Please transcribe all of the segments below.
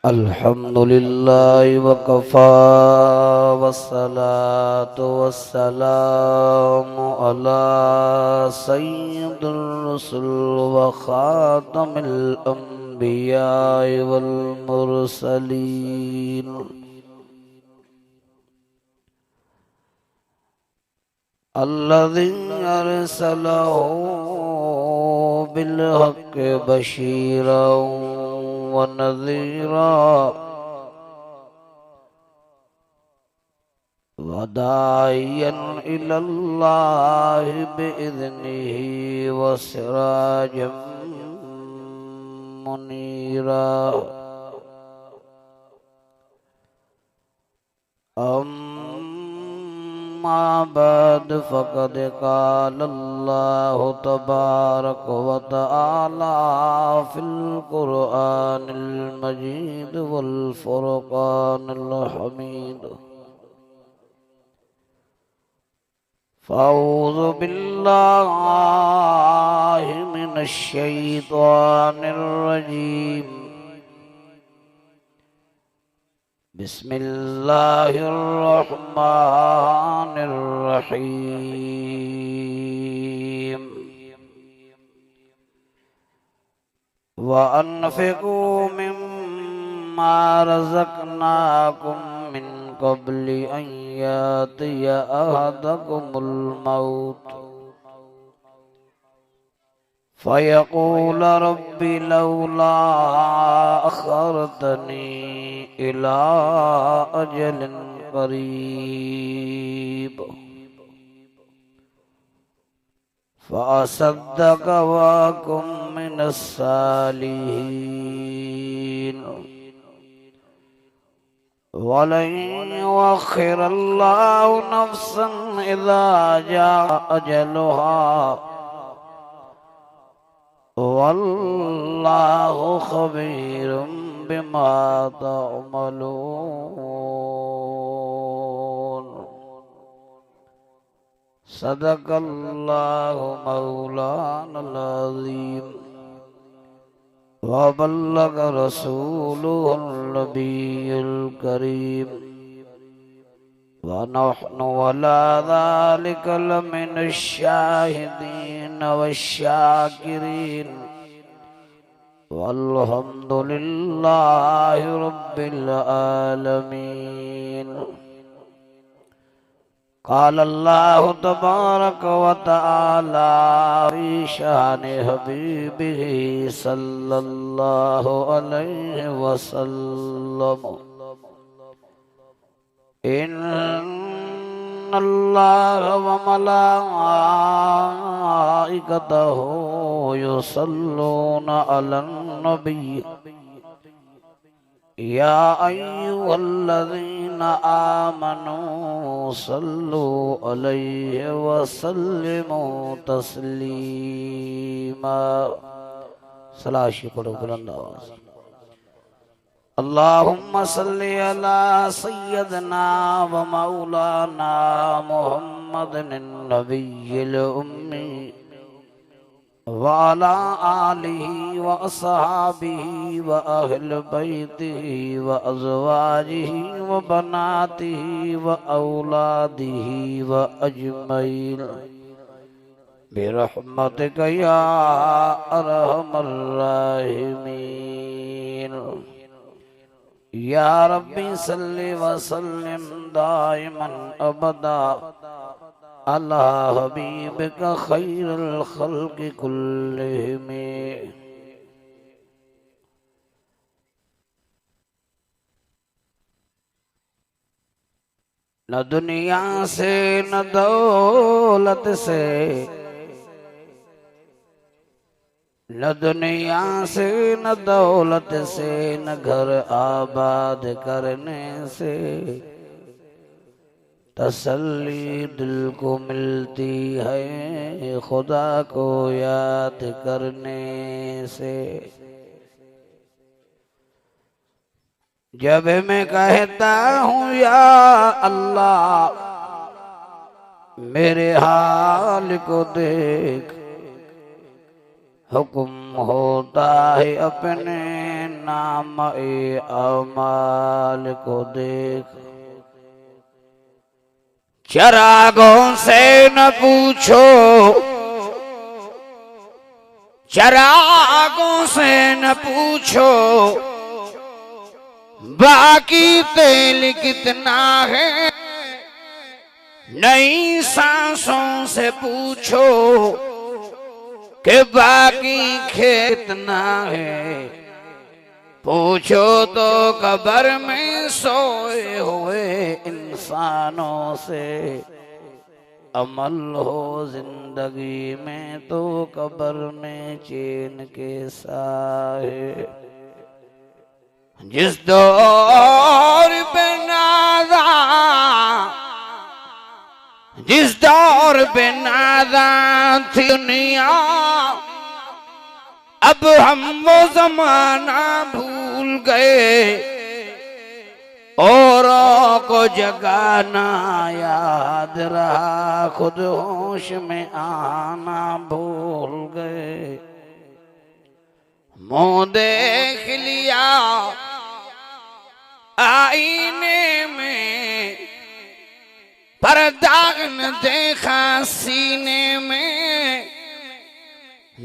अल्हम्दुलिल्लाह वकफ़ा वस्सलातु वस्सलामु अला सय्यिदिर रुसुल व ख़ातमिल अंबिया वल मुरसलीन अल्लज़ी अरसलहु बिल हक़्क़ि बशीरन व नज़ीरा व दाइयन इलल्लाहि बिइज़्निहि व सिराजम मुनीरा। अम्मा बाद फ़क़द क़ालल्लाहु तबारक व तआला फ़िल क़ुरआनिल मजीद वल फ़ुरक़ानिल हमीद। फ़अऊज़ु बिल्लाहि मिनश शैतानिर रजीम। बिस्मिल्लाहिर रहमानिर रहीम। व अनफ़िक़ू मिम्मा रज़क़नाकुम मिन क़ब्लि अन यातिय अहदकुमुल मौत फ़यक़ूल रब्बि लौला अख़रतनी इला अजलिन क़रीब फ़असद्दक़ व अकुम मिनस सालिहीन। वलन युअख़्खिरल्लाहु नफ़्सन इज़ा जाअ अजलुहा वल्लाहु ख़बीरुम बिमा तअमलून। सदक़ल्लाहु मौलानल अज़ीम व बल्लग़ रसूलुहुन नबियुल करीम व नहनु अला ज़ालिका लमिनश शाहिदीन वश्शाकिरीन वल्हम्दुलिल्लाहि रब्बिल आलमीन। क़ाल अल्लाहु तबारक व तआला फ़ी शानि हबीबिही सल्लल्लाहु अलैहि वसल्लम। इन्नल्लाह व मलाइकतहु युसल्लूना अलन नबी या अय्युहल्लज़ीना आमनू सल्लु अलैहि व सल्लिमू तस्लीमा। सलाशी पढ़ो बुलंद आवाज़। अल्लाहुम्मा सल्लि अला सय्यदना व मौलाना मुहम्मदिन नबिय्यिल उम्मी व अला आलिहि व अस्हाबिहि व अहल बैतिहि व अज़वाजिहि व बनातिहि व औलादिहि व अजमईन बिरहमतिक या अरहमर राहिमीन। या रब्बी सल्लि व सल्लिम दाइमन अबदा अला हबीबिका खैरुल खल्क़ि कुल्लिहिम। न दुनिया से न दौलत से, न दुनिया से न दौलत से, न घर आबाद करने से तसल्ली दिल को मिलती है, खुदा को याद करने से। जब मैं कहता हूँ या अल्लाह मेरे हाल को देख, हुक्म होता है अपने नाम अमाल को देख, चरागों से न पूछो, चरागों से न पूछो बाकी तेल कितना है, नई सांसों से पूछो कि बाकी खेत कितना है। पूछो तो कब्र में सोए हुए इंसानों से, अमल हो जिंदगी में तो कब्र में चैन के साए। जिस दौर पे नादा, जिस दौर पे नादा थी दुनिया, अब हम वो जमाना भूल गए, औरों को जगाना याद रहा, खुद होश में आना भूल गए। मुंह देख लिया आईने में, पर दाग न देखा सीने में,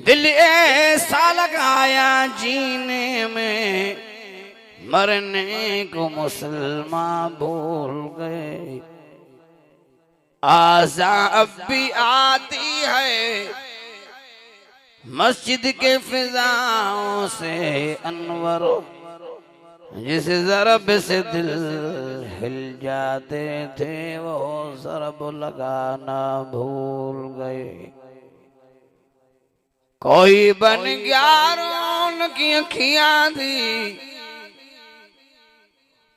दिल ऐसा लगाया जीने में, मरने को मुसलमान भूल गए। आज़ा अब भी आती है मस्जिद के फिजाओं से अनवर, जिस ज़रब से दिल हिल जाते थे वो ज़रब लगाना भूल गए। कोई बन गया रोन की अखियां दी,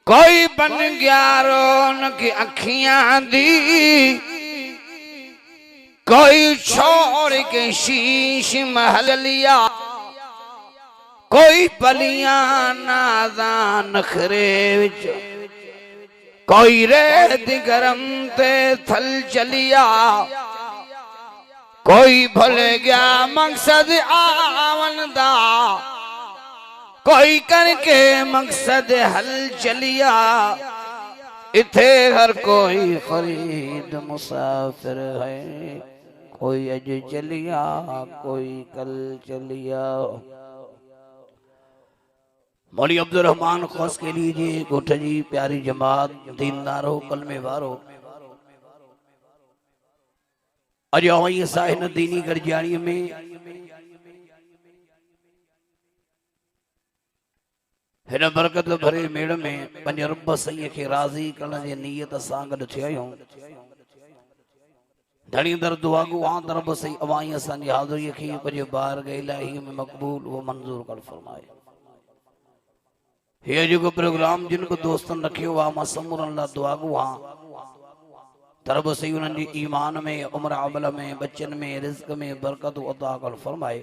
कोई बन गया रोन की अखियां दी, कोई छोड़ के शीश महल लिया, कोई पलियां नादान नखरे विच, कोई रेत गरम ते थल चलिया, कोई भूल गया मकसद आवन दा, कोई करके मकसद हल चलिया। इथे हर कोई फरीद मुसाफिर है, कोई अज चलिया कोई कल चलिया। मौलवी अब्दुल रहमान खौस के लीजिए गोठ जी प्यारी जमात दीनदारो कलमे वारो, अज वही असां हिन दीनी गरजाणी में हिन बरकत भरे मेड़ में पंज रब सईं खे राज़ी करण जी नियत सां गॾु थिया आहियूं। धणी दर दुआ गो आ रब सईं अवाई असांजी हाज़िरीअ खे पंहिंजे बारगाह इलाही में मक़बूल वो मंज़ूर कर फरमाए। हे जेको प्रोग्राम जिन को दोस्तन रखियो आ मां समूरन ला दुआ गो आ तरब सही उन्हनि जी ईमान में उम्र अमल में बच्चन में रिज़्क में बरकत अता कर फरमाए।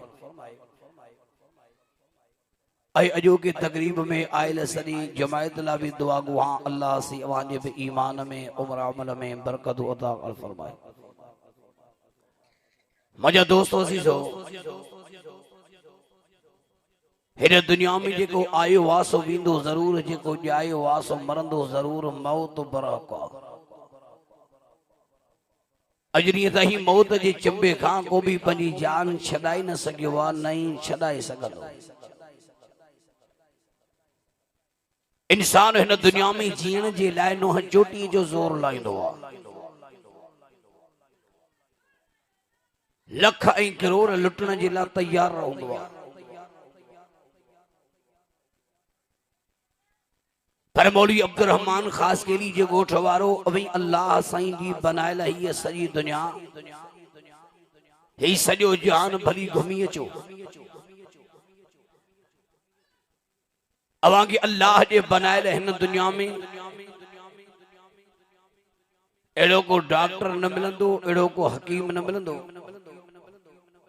अजो की तकरीब में आयल सदी जमायत ला भी दुआ गुहा अल्लाह से अवांजे भी ईमान में उम्र अमल में बरकत अता कर फरमाए। मजा दोस्तों सीसो हिन दुनिया में जेको आयो वासो वींदो जरूर, जेको जायो वासो मरंदो जरूर, मौत बरक अजरी तही मौत जे चंबे खां को भी पंहिंजी जान छॾाए न सघियो आहे, न ई छॾाए सघंदो। इंसान हिन दुनिया में जीअण जे लाइ नोह चोटी जो ज़ोर लाईंदो आहे, लख ऐं करोड़ लुटण जे लाइ तैयार रहंदो आहे, पर मौलवी अब्दुल रहमान खास के लिए गोठ वारो अभी अल्लाह साईं जी बनायल ही सजी दुनिया ही सजो जान भली घुमी अचो। अवांगी अल्लाह जे बनायल हिन दुनिया में एड़ो को डॉक्टर न मिलंदो, एड़ो को हकीम न मिलंदो।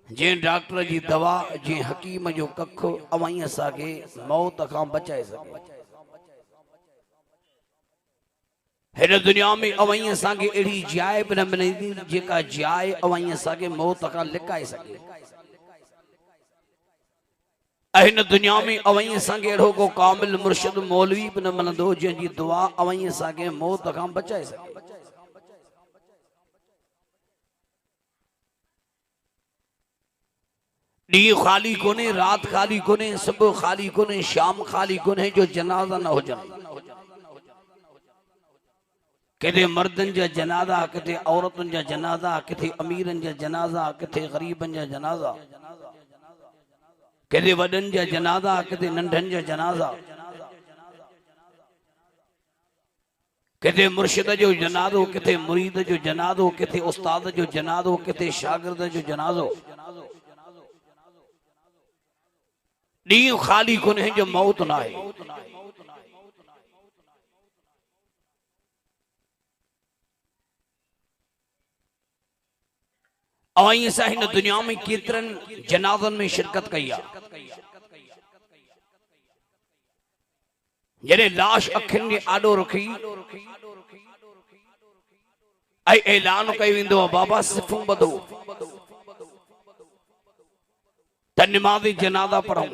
जे डॉक्टर जी दवा जे हकीम जो कख अवाई असांखे मौत खां बचाए सके। हिन दुनिया में अवाई असांखे अहिड़ी जाइ बि न मिलंदी जेका जाइ अवाई असांखे मौत खां लिकाए सके। हिन दुनिया में अवई असांखे अहिड़ो को कामिल मुर्शिद मौलवी बि न मिलंदो जंहिंजी दुआ अवई असांखे मौत खां बचाए सघे। ॾींहुं ख़ाली कोन्हे, रात ख़ाली कोन्हे, सुबुह ख़ाली कोन्हे, शाम ख़ाली कोन्हे जो जनाज़ा न हुजनि। किथे मर्दनि जा जनाज़ा, किथे औरतुनि जा जनाज़ा, किथे अमीरनि जा जनाज़ा, किथे ग़रीबनि जा जनाज़ा, किथे वॾनि जा जनाज़ा, किथे नंढनि जा जनाज़ा, किथे मुर्शिद जो जनाज़ो, किथे मुरीद जो जनाज़ो, किथे उस्ताद जो जनाज़ो, किथे शागिर्द जो जनाज़ो। ॾींहुं ख़ाली कोन्हे जो मौत न आहे। अवई असां हिन दुनिया में केतिरनि जनाज़नि में शिरकत कई आहे। जॾहिं लाश अखियुनि जे आॾो रखी ऐं ऐलान कयो वेंदो आहे बाबा सिफ़ूं ॿधो त निमाज़ी जनाज़ा पढ़ूं।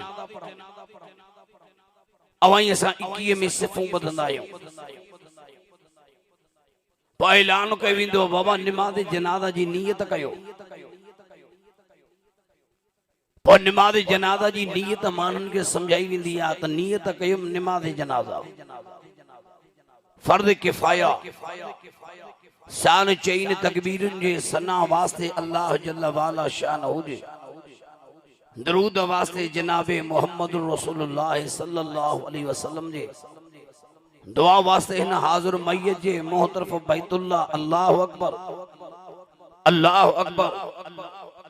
अवई असां 21 में सिफ़ूं ॿधंदा आहियूं। पोइ ऐलान कयो वेंदो आहे बाबा निमाज़ी जनाज़ा जी नियत कयो। पोइ निमाज़ी जनाज़ा जी नियत माण्हुनि खे सम्झाई वेंदी आहे त नियत कयो निमाज़ी जनाज़ा फर्ज़ किफ़ाया शान चईन तकबीरुनि जे सना वास्ते अल्लाह जल्ल वाला शान हुजे, दरूद वास्ते जनाबे मोहम्मद रसूलुल्लाह सल्लल्लाहु अलैहि वसल्लम जे दुआ वास्ते हिन हाज़िर मैयत जे मुंह तरफ़ बैतुल्लाह अल्लाहु अकबर अल्लाहु अकबर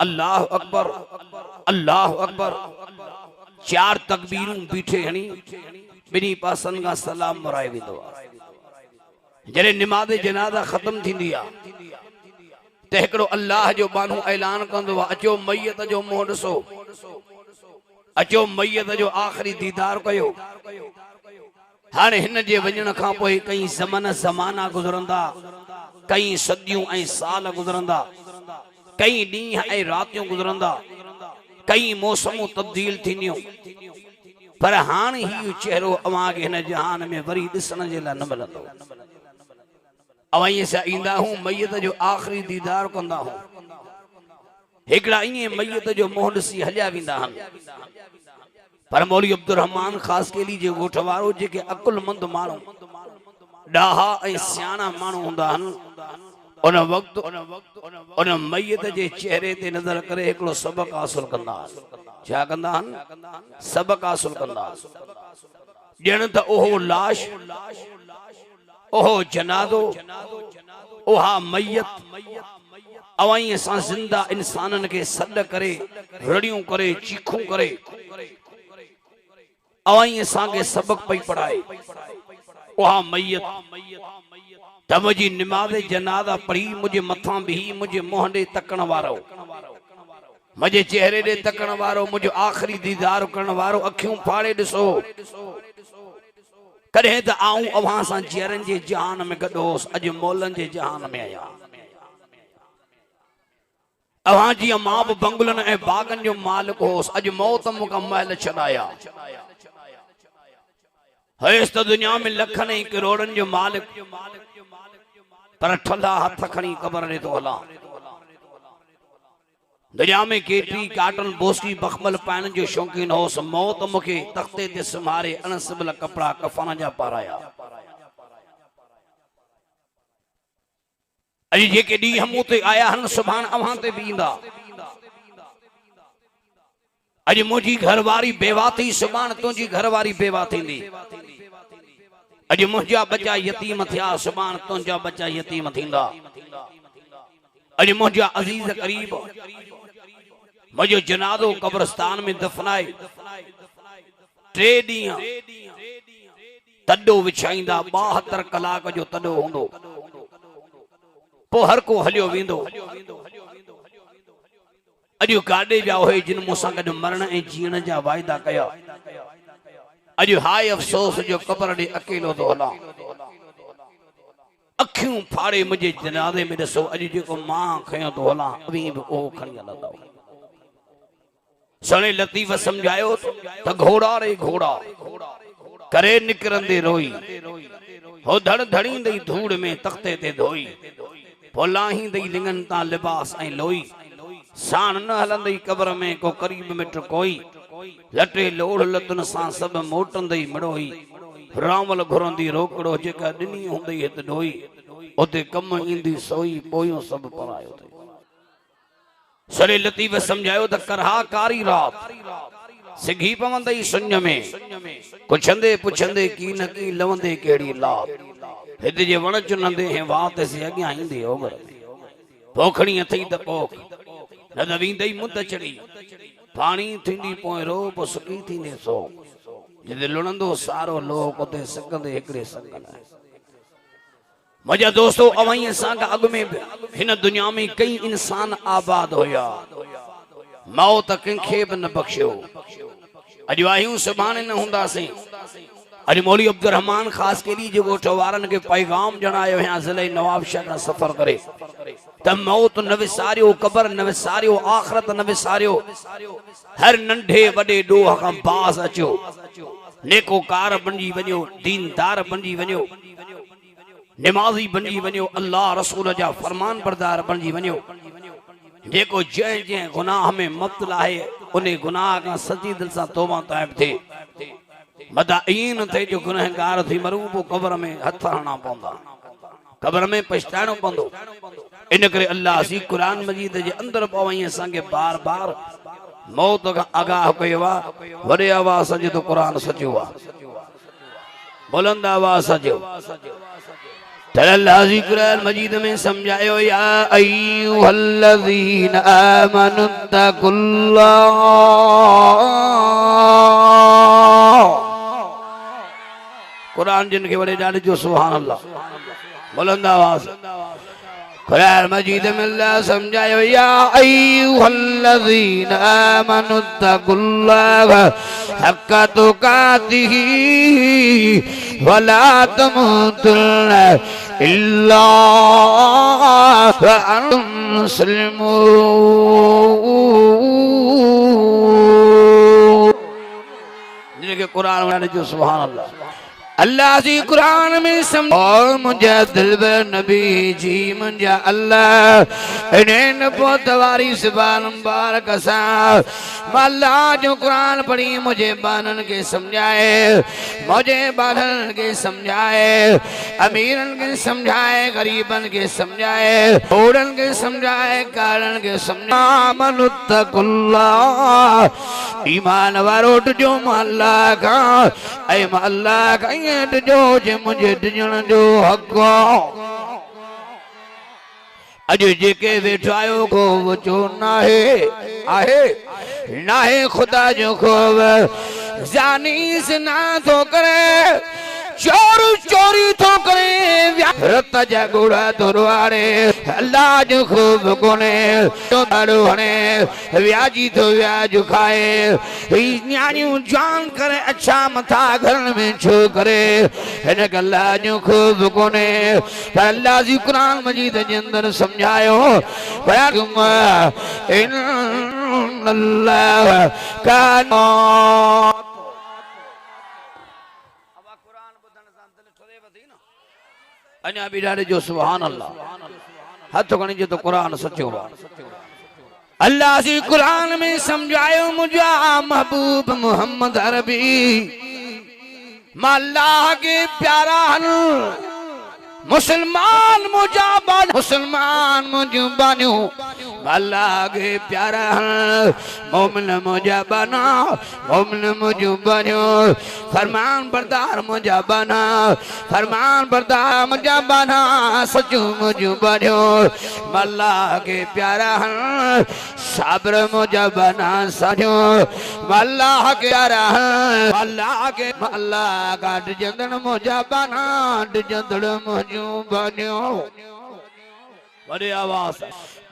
अल्लाहु अकबर अल्लाहु अकबर 4 तकबीरूं बीठे हणी ॿिन्ही पासनि खां सलाम मुराए वेंदो आहे। जॾहिं निमाज़ जनाज़ा ख़त्म थींदी आहे त हिकिड़ो अल्लाह जो बानो ऐलान कंदो आहे अचो मैयत जो मुंहुं ॾिसो, अचो मैयत जो आख़िरी दीदार कयो। हाणे हिन जे वञण खां पोइ कई ज़मन ज़माना गुज़रंदा, कई सदियूं ऐं साल गुज़रंदा, कई ॾींहं ऐं रातियूं गुज़रंदा, कई मौसमूं तब्दील थींदियूं, पर हाणे ही चेहरो अव्हांखे हिन जहान में वरी ॾिसण जे लाइ न मिलंदो। अवई असां ईंदा हूं मैयत जो आख़िरी दीदार कंदा हूं। हिकिड़ा ईअं मैयत जो मुंहुं ॾिसी हलिया वेंदा आहिनि, पर मौलवी अब्दुल रहमान ख़ासकेली जे ॻोठ वारो जेके अकुलमंद माण्हू ॾाहा ऐं सियाणा माण्हू हूंदा आहिनि उन वक़्तु उन मैयत जे चेहरे ते नज़र करे हिकिड़ो सबक़ हासिल कंदा आहिनि। छा कंदा आहिनि? सबक़ हासिल कंदा आहिनि। ॼण त ओहो लाश, ओहो जनाज़ो, ओहा मैयत अवई असां ज़िंदा इंसाननि खे सॾ करे रड़ियूं करे चीखूं करे अवई असांखे सबक़ पई पढ़ाए। ओहा मैयत त मुंहिंजी निमाज़ जनाज़ा पढ़ी मुंहिंजे मथां बीही मुंहिंजे मुंहं ॾे तकण वारो, मुंहिंजे चेहरे ॾे तकण वारो, मुंहिंजो आख़िरी दीदार करण वारो, अखियूं फाड़े ॾिसो। कॾहिं त आऊं अव्हां सां जीअरनि जे जहान में गॾु होसि, अॼु मौलनि जे जहान में आहियां। अव्हां जीअं मां बि बंगलनि ऐं बागनि जो मालिक होसि, अॼु मौत मूंखां महल छॾाया। हेसि त दुनिया में लखनि ऐं करोड़नि जो मालिक, पर ठल्ला हथ खणी क़बर ॾे थो हलां। दुनिया में केतिरी काटन बोसी बखमल पाइण जो शौक़ीन होसि, मौत मूंखे तख़्ते ते सुम्हारे अणसिबिल कपिड़ा कफ़न जा पाराया। अॼु जेके ॾींहं मूं ते आया आहिनि सुभाणे अव्हां ते बि ईंदा। अॼु मुंहिंजी घरवारी बेवा थी, सुभाणे तुंहिंजी घरवारी बेवा थींदी। अॼु मुंहिंजा बच्चा यतीम थिया, सुभाणे तुंहिंजा बच्चा यतीम थींदा। अॼु मुंहिंजा अज़ीज़ करीब मुंहिंजो जनाज़ो कब्रस्तान में दफनाए 3 ॾींहं तॾो विछाईंदा, 72 कलाक जो तॾो हूंदो, पोइ हर को हलियो वेंदो। अॼु काॾे विया हुए जिन मूंसां गॾु मरण ऐं जीअण जा वाइदा कया, अॼु हाय अफ़सोस जो क़बर ॾे अकेलो थो हलां। अखियूं फाड़े मुंहिंजे जनाज़े में ॾिसो, अॼु जेको मां खयो थो हलां अभी बि उहो खणी हलंदा। सने लतीफ़ समझायो तो घोड़ा रे घोड़ा करे निकरंदे रोई हो धड़ धड़ी दई धूड़ में तख्ते ते धोई पोलाही दई लिंगन ता लिबास ऐं लोई साण न हलंदई कब्र में को करीब मिट कोई लटे लोड़ लतन सां सब मोटंदई मड़ोई रामल घुरंदी रोकड़ो जेका ॾिनी हुंदई हित ढोई उते कम ईंदी सोई पोयो सब परायो सरे लतीफ़ समझायो त करहा कारी रात सिघी पवंदई सुञ में कुछंदे पुछंदे की न की लवंदे केड़ी लात हिते जे वण चुनंदे हे वात से अॻियां ईंदे ओगर पोखणी अथई त पोख न दवींदई मुद चढ़ी पाणी थींदी पोइ रो पो सुकी थींदे सो जिते लुणंदो सारो लोक उते सिकंदे हिकड़े संगन मुझे दोस्तों अवहीं सां अॻु में हिन दुनिया में कई इंसान आबाद होया मौत कंहिंखे बि न बख्शियो अॼु आहियूं सुभाणे न हूंदासीं अॼु मौली अब्दुर रहमान ख़ासि केॾी जे ॻोठ वारनि खे पैगाम ॼणायो या ज़िले नवाबशाह खां सफ़र करे त मौत न विसारियो क़बर न विसारियो आख़िरत न विसारियो हर नंढे वॾे ॾोह खां बाज़ अचो नेकोकार बणिजी वञो दीनदार बणिजी वञो निमाज़ी बणिजी वञो अल्लाह रसूल जा फरमान बरदार बणिजी वञो जेको जंहिं जंहिं गुनाह में मुब्तला आहे उन गुनाह खां सची दिलि सां तौबा ताइब थिए मदा ईअं न थिए जो गुनहगार थी मरूं पोइ क़ब्र में हथ हणणा पवंदा क़ब्र में पछताइणो पवंदो इन करे अल्लाह सी क़ुरान मजीद जे अंदर पवई असांखे बार बार मौत खां आगाह कयो आहे वॾे आवाज़ सां जो क़ुरान सचो आहे बुलंद आवाज़ सां जो अल्लाह जी क़ुरान मजीद में समझायो या अय्युहल्लज़ीना आमनु तक़ुल्लाह कुरान जिन के बड़े डाले जो सुभान अल्लाह बुलंद आवाज कुरान मजीद में अल्लाह समझायो या अय्युहल्लज़ीना आमनु तक़ुल्लाह हक्का तुकातिही वला तमुतुन्ना इल्ला व अंतुम मुस्लिमून जिनके कुरान में जो सुभान अल्लाह अल्लाह जी कुरान में सम और मुझे दिलबर नबी जी मुझे अल्लाह इन्हें नबूत वारी सुभान मुबारक सा अल्लाह जो कुरान पढ़ी मुझे बानन के समझाए मुझे बानन के समझाए अमीरन के समझाए गरीबन के समझाए बूढ़न के समझाए कारण के समझाए मनुत्तकुल्लाह ईमान वारो जो अल्लाह का ऐ अल्लाह का जो जे मुझे ॾिजण जो हक़ अॼु जेके वेठो आयो को वो जो नाहे आहे नाहे खुदा जो खोफ जानी से ना तो करे चोर चोरी तो करे रत जा गुड़ा तोरवारे अल्लाह जो खूब कोने तो दाड़ो हने व्याजी तो व्याज खाए न्याणियों जान करे अच्छा मथा घर में छो करे इन अल्लाह जो खूब कोने अल्लाह जी कुरान मजीद के अंदर समझायो इन अल्लाह का अञा भी डाले जो सुभान अल्लाह हथ खणी जो तो कुरान सचो अल्लाह जी कुरान में समझायो मुझा महबूब मोहम्मद अरबी अल्लाह के प्यारा मुसलमान मुजाबान मुसलमान मुजाबानो अल्लाह के प्यारा मोमिन मुजाबाना मोमिन मुजाबानो फरमान बरदार मुजाबाना फरमान बरदार मुजाबाना सचो मुजाबानो अल्लाह के प्यारा साबर मुजाबाना सजो अल्लाह के प्यारा अल्लाह के अल्लाह का जंदन मुजाबाना जंदन मुजाबानो बड़े आवाज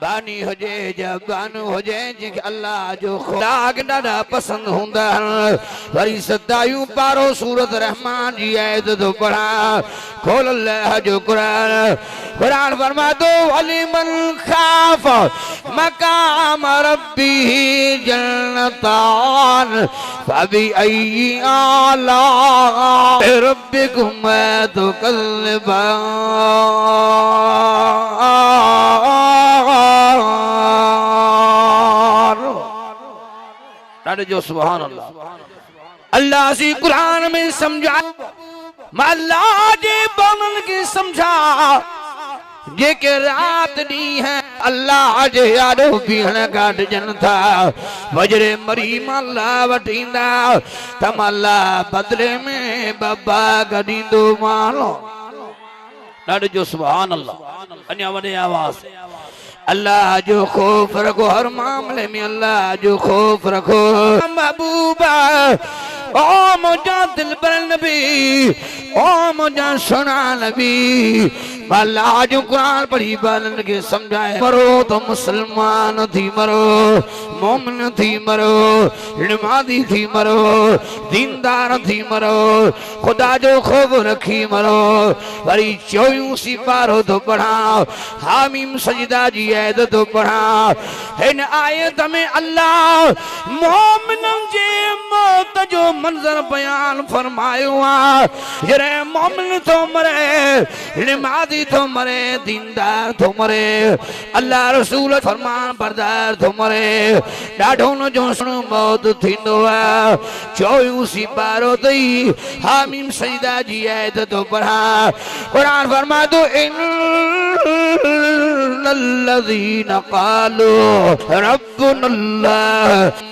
बानी हुजे जबान हुजे जिनके अल्लाह जो खुदा ॾाढा पसंद हुंदा वरी 27 पारो सूरत रहमान जी आयत तो पढ़ा खोल अल्लाह जो कुरान फरमा दो वलिमन खाफ मकाम रब्बी जन्नतान फबी अय्यि आला रब्बिकुम तुकल्लिबान जो सुभान अल्लाह अल्लाह सी कुरान में समझा अल्लाह जे बनन के समझा जे के रात दी है अल्लाह जे यादो पीण काट जन था वजरे मरी माला वटींदा तम अल्लाह बदले में बाबा गडींदो मानो ॾाढो जो सुभान अल्लाह अन्या वडे आवाज अल्लाह जो खौफ रखो हर मामले में अल्लाह जो खौफ रखो महबूबा ओ मुझा दिल पर नबी ओ मुझा सुना नबी अल्लाह जो कुरान पढ़ी बालन के समझाए मरो तो मुसलमान थी मरो मोमिन थी मरो नमाज़ी थी मरो दीनदार थी मरो खुदा जो खौफ रखी मरो वरी 24 सिपारो तो पढ़ा हामीम सजदा जी आयत तो पढ़ा इन आयत में अल्लाह मोमिनन जे मौत जो मंजर बयान फरमायो आ जरे मोमिन तो मरे नमाज़ी तो मरे दीनदार तो मरे अल्लाह रसूल फरमान बरदार तो मरे ॾाढो न जो सुनो मौत थींदो आहे 24 सिपारो तई हामीम सजदा जी आयत तो पढ़ा कुरान फरमा दो इन्नल्लज़ीना क़ालू रब्बुनल्लाह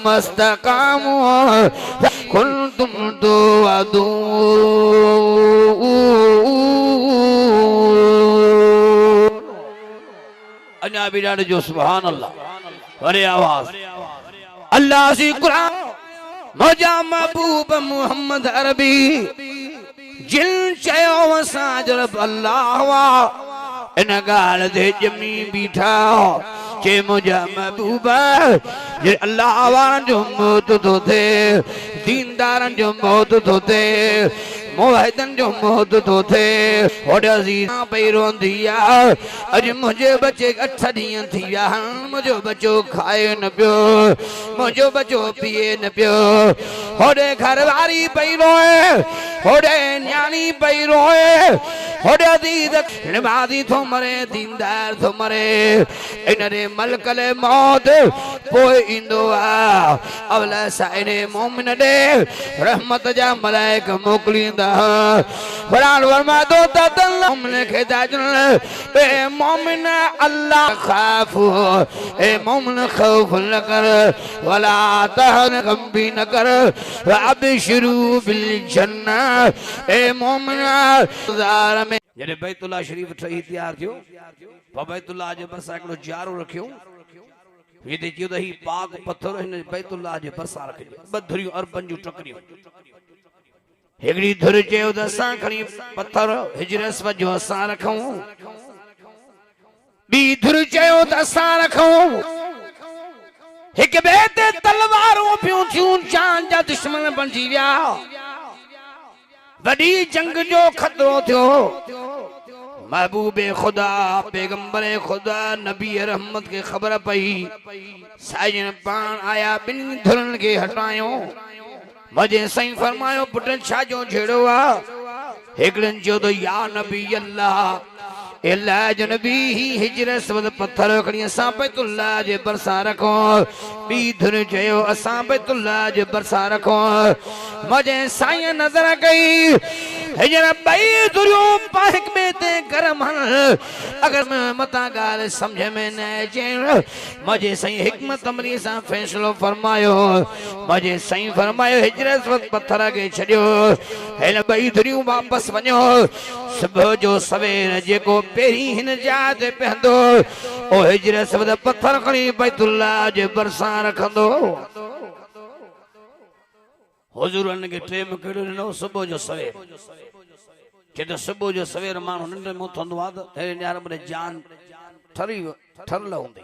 मस्तक़ामू कुंतुम तुअदून अन्या भी ॾाढो जो सुभान अल्लाह वरे आवाज अल्लाह सी कुरान मौजा महबूब मोहम्मद अरबी जिन चयो असां जब अल्लाह वा इन गाल दे जमी बीठा चे मौजा महबूबा जे अल्लाह वारन जो मौत तो थे दीनदारन जो मौत तो थे मुआहिदन जो मौत तो थे ओडे अजीज़ा पई रोंदी आ अज मुझे बच्चे 8 ॾींहं थी विया मुझो बच्चो खाए न पियो मुझो बच्चो पिए न पियो ओडे घरवारी पई रोए ओडे न्याणी पई रोए ओडे अजीज़ नमाज़ी थो मरे दीनदार थो मरे इनरे मलकले मौत पोइ ईंदो आ अवला साइने मोमिन दे रहमत जा मलाइक मोकलींदा कुरान फरमा दो तदल मोमिन खे दाजन ए मोमिन अल्लाह खाफो ए मोमिन खौफ न कर वला तहन गम भी न कर अबशरू बिल जन्नत ए मोमिन ज़ार में जॾहिं बैतुल्लाह शरीफ ठही तैयार थियो बैतुल्लाह जे भरिसां हिकिड़ो जारो रखियो हिते चयो त ही पाक पत्थर हिन बैतुल्लाह जे भरिसां रखियो 2 धुरियूं अरबन जूं टकरियूं हिकिड़ी धुर चयो त असां खणी पत्थर हिजर अस्वद जो असां रखूं ॿी धुर चयो त असां रखूं हिक ॿिए ते तलवारूं पियूं थियूं चांद जा दुश्मन बणिजी विया वॾी जंग जो खतरो थियो महबूबे खुदा पैगंबरे खुदा नबी रहमत के खबर पई साजन पान आया 2 धुरन के हटायो मजे सही फरमायो पुट छा जो झेड़ो आ हिकड़न जो तो या नबी अल्लाह अल्लाह जो नबी ही हिजर अस्वद पत्थर खणी असां बैतुल्लाह जे भरिसां रखो ॿी धुर चयो असां बैतुल्लाह जे भरिसां रखो मजे साईं नज़र कई हिजर 2 धुरियूं हिक ॿिए ते गरम हन अगर मता ॻाल्हि सम्झ में न अचे मजे साईं हिकमत अमली सां फ़ैसिलो फरमायो मजे साईं फरमायो हिजर अस्वद पत्थर खे छॾियो हिन 2 धुरियूं वापसि वञो सुबुह जो सवेर जेको पेरी हिन जात पहंदो ओ हिजर अस्वद पत्थर खणी बैतुल्लाह जे भरिसां रखंदो हुजूर ने टाइम कहिड़ो ॾिनो सुबुह जो सवेर के तो सुबुह जो सवेर माण्हू निंड में उथंदो आहे त न्यार बड़े जान ठरल होंदी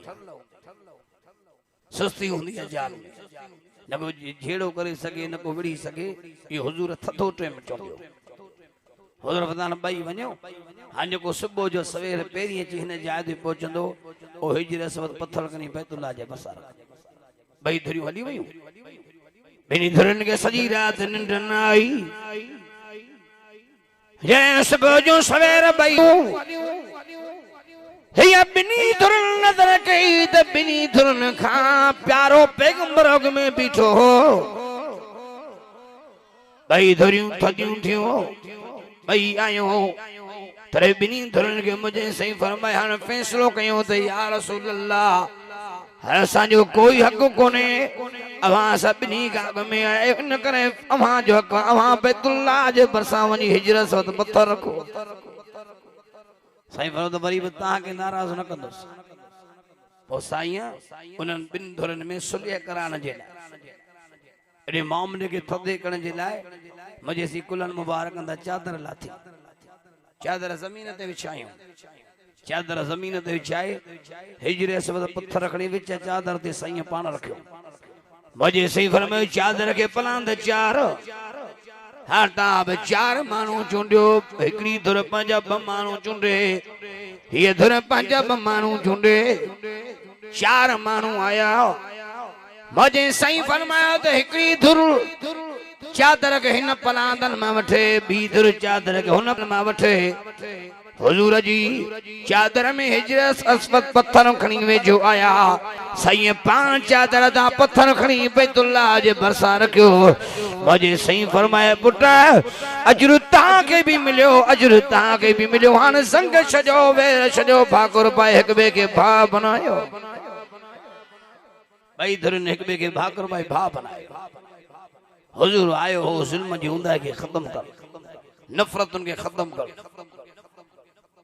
सुस्ती होंदी है जान में न को झेड़ो करे सके न को विड़ी सके ये हुजूर थथो टे में चोंदियो हुजूर फदान भाई वञो हां को सुबह जो सवेर पेरी अची हिन जाइ ते पहुचंदो ओ हिजर असवद पत्थर कनी बैतुल्लाह जे बसार भाई धरियो हली वयो बिनी धरन के सजी रात निंड न आई जय सुबह जो सवेर भाई हे बिनी धरन नजर कई त बिनी धरन खा प्यारो पैगंबर में बीठो हो भाई धरियो थदियो थियो भाई आयो तरे बिनी धरन के मुझे सही फरमाया न फैसलो कयो त या रसूल अल्लाह असा जो कोई हक कोने अवा सभिनी काग में आए न करे अवा जो हक अवा बैतुल्लाह जे बरसा वनी हिजरत सत पत्थर रखो साईं फरमायो त वरी बता के नाराज न कंदोस ओ साईं उनन बिन धरन में सुलह कराने जे एडे मामले के थदे करने जे लाए मुझे सी कुलन मुबारक अंदा चादर लाथी चादर जमीन ते विछायो चादर जमीन ते विछाए हिजरे असवद पत्थर रखणी विच चादर ते साईं पान रखियो मुझे सही फरमायो चादर के पलांद चार हाटा बे चार मानू चुंडियो एकड़ी धुर पंजा ब मानू चुंडे ये धुर पंजा ब मानू चुंडे चार मानू आया मुझे सही फरमायो त एकड़ी धुर चादर के हिन पलांदन में वठे बी धुर चादर के हुन में वठे हुजूर जी चादर में हिजरत असवद पत्थर खणी वेझो आया सही पांच चादर दा पत्थर खणी बैतुल्लाह जे बरसा रखियो मुझे सही फरमाया पुट अजर ता के भी मिलियो अजर ता के भी मिलियो हान संग छजो वेर छजो भाकुर पाए एक बे के भा बनायो भाई धरन एक बे के भाकुर पाए भा बनायो हुजूर आयो हो जुल्म जी हुंदा के खत्म कर नफरतन के खत्म कर